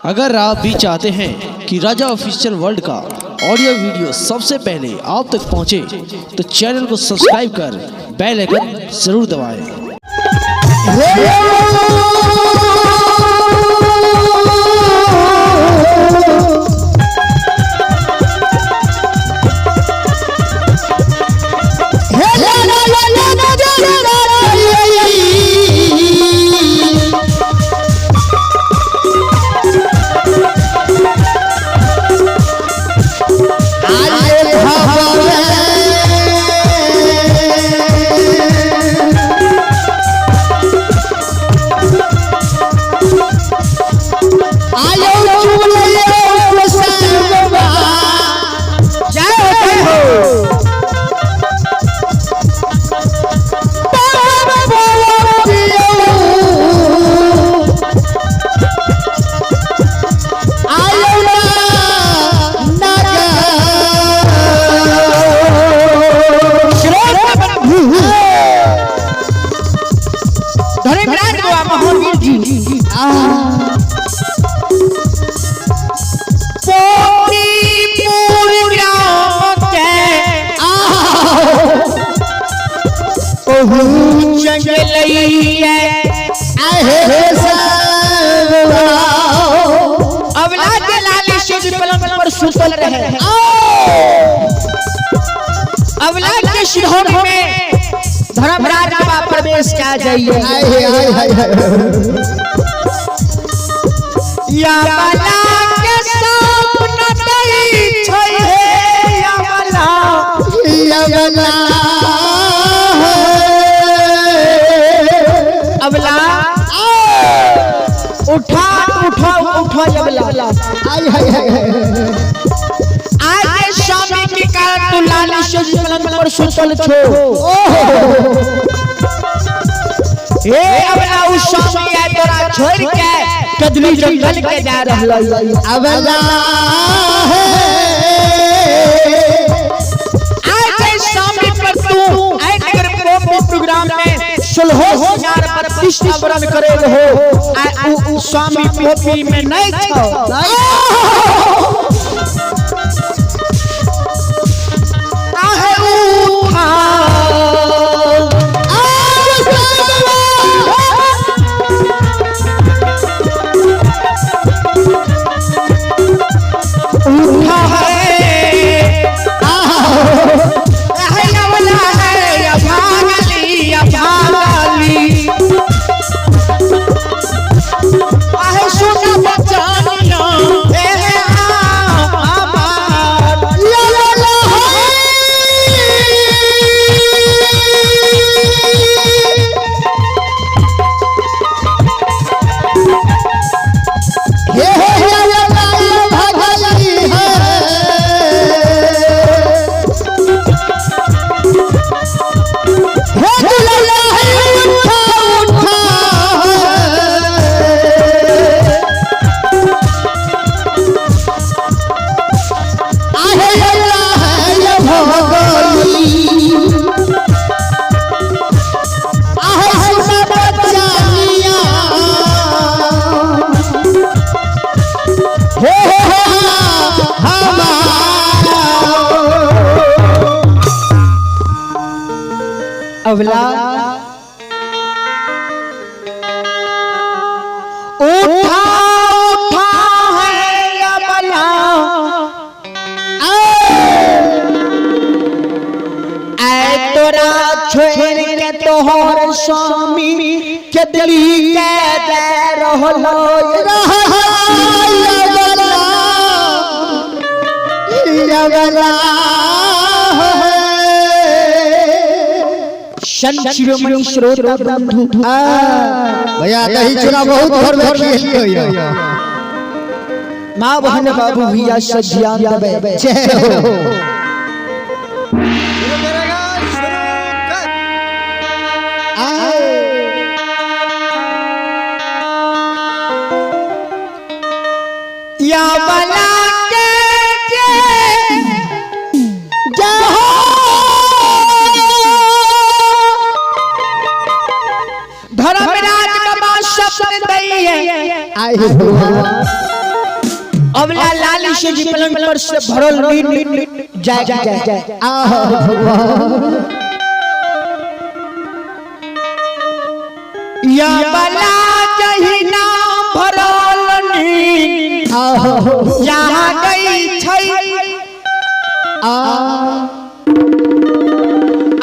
अगर आप भी चाहते हैं कि राजा ऑफिशियल वर्ल्ड का ऑडियो वीडियो सबसे पहले आप तक पहुंचे, तो चैनल को सब्सक्राइब कर बेल आइकन जरूर दबाएं। अवलाद के शिरोन में धर्मराज का प्रवेश क्या जाइए या बला के सपना दई छै हे या बला अवला उठा उठा उठा अवला तू लाली शोज पलंग पर सुतल छो हे अबला उस स्वामी आए तोरा छोड़ के कदली जंगल के जा रहल अबला आज स्वामी पर तू आए कर प्रोग्राम में सुलहो सिंगार पर प्रतिष्ठा वरण करे हो स्वामी पोपी में नहीं छो अवला उठा उठा है अवला ऐ तोरा छोड़ के तोहर स्वामी के दिली के दे रहलो अवला शिरोमणि स्रोत बंधु भैया दही चूड़ा बहुत घर में खियो मां बहन बाबू भैया सजियान दबे जय हो या बला धर्मराज बाबा शब्द दई है आए अबला लाली से जी पलंग पर से भरल नींद जाग जाए आहा भगवान या बला जही नाम भरल नींद जहाँ गई छै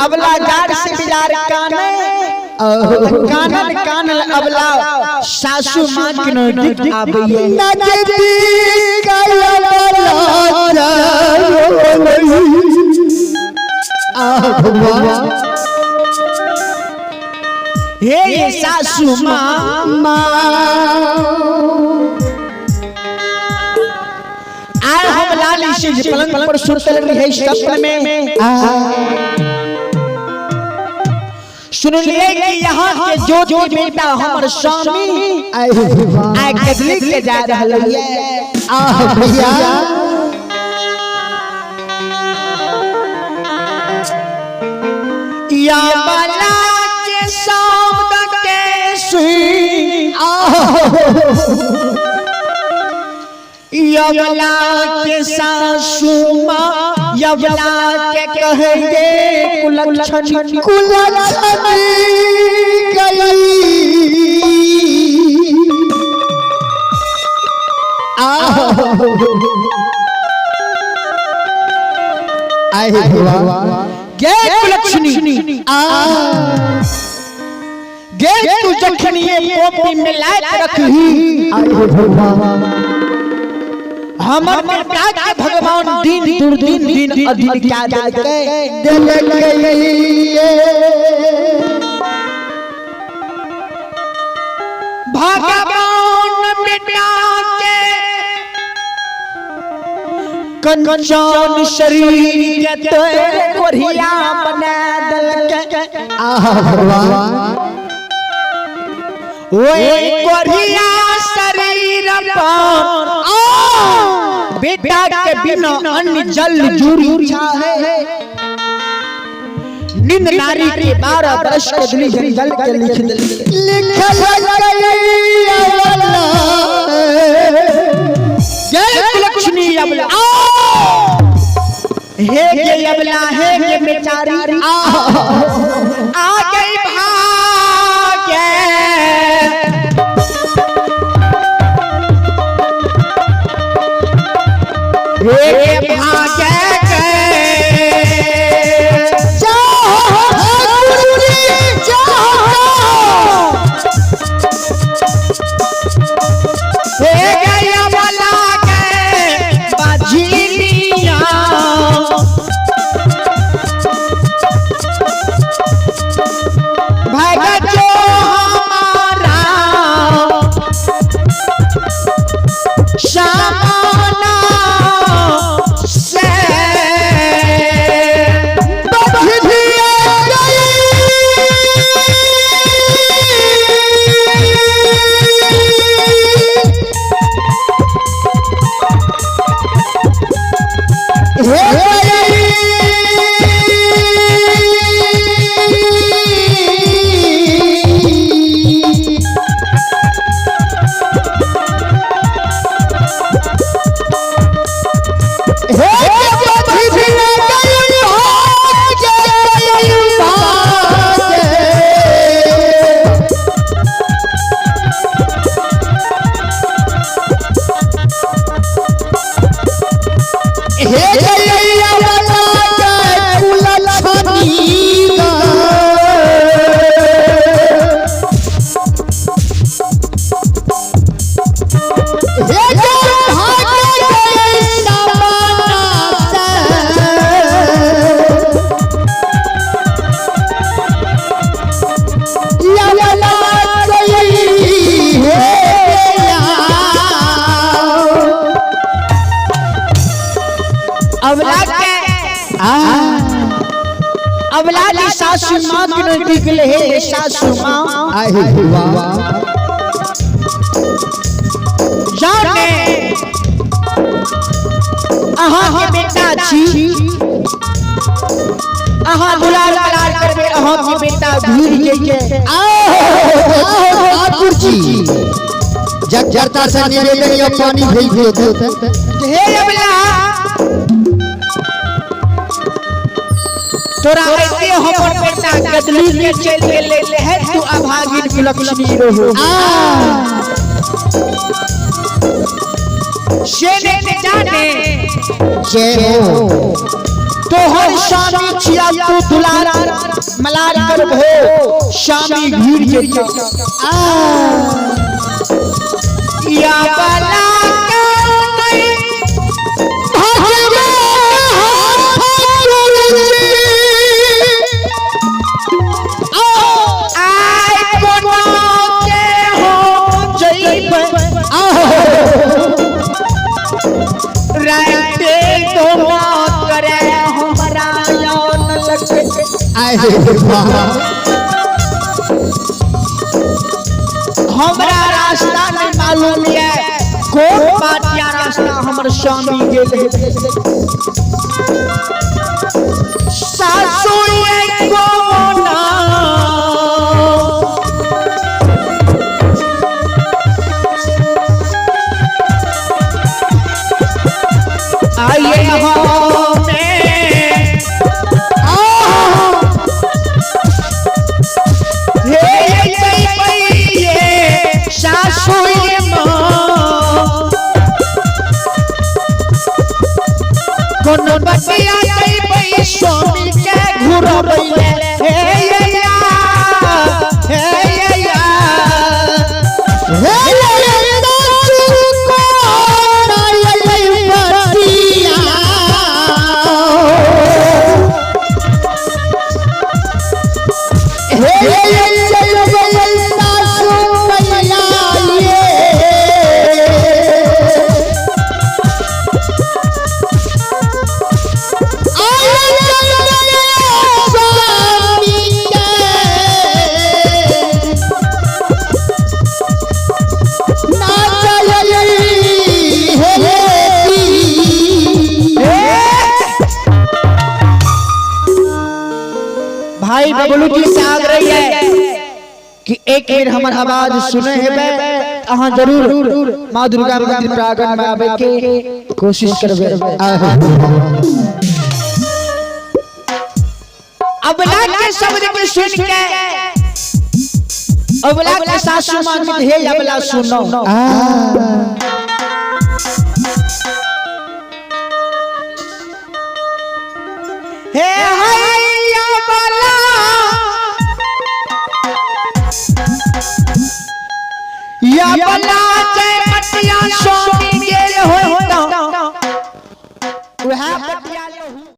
अबला जार से बिलार काने कानन कानल अबला सासू माँ के नजदीक आबैये नजदी गया बला आहा भगवान हे सासू माँ आए हम लाली से जी पलंग पर सुतल रही सपन में सुन लिए कि यहाँ के जो बेटा हमर स्वामी आए कदली के जा रहल है आहा भैया या बला के शब्द के सुई यवला के सासू माँ यवला के कहेंगे कुलक्षणी आए भगवान गे कुलक्षणी गे तू जखनी पोपी में लायक रखी आए भगवान हमर बेटा के भगवान दिन दुर्दिन दिन अधीन क्या देके दिल गई भगवान बेटा के कंचन शरीर के तोरे कोरिया बना दलके आहा भगवान ओए कोरिया शरीर पर बेटा के बिना अन्न जल जूरी चाहे निंद नारी के 12 वर्ष के दिली जंगल के लिख जय लक्ष्मी अबला हे के अबला हे के बेचारी आ गई भाग्य हे भाग्य अबला सासू माँ के नजदीक ले सासू माँ आए भगवान जाने अहाँ के बेटा छी अहाँ दुलार करबे अहाँ के बेटा भूल के आओ ठाकुर जी जगजरता से निवेदन या पानी भेज देते हे अबला तोरा ऐसे हमर बेटा गदली के चल के ले है तू अभागिन कुलक्षणी रहो शेने ने जाने तोहर स्वामी छिया तू दुलार मलार कर भो स्वामी भीड़ के या बला हमरा रास्ता नहीं मालूम है कौन बाटिया रास्ता हमर स्वामी गेल सासु एको ना आइए हो में कोनो बतिया गई पई स्वामी के घुरबैले हे या भाई बबलू जी से आग्रह है कि एक बेर हमर आवाज सुने हेबे अहां जरूर मां दुर्गा मंदिर प्रांगण में आवे के कोशिश करबे अबला के शब्द के सुन के अबला के सासू मां हे अबला सुनो हे या बला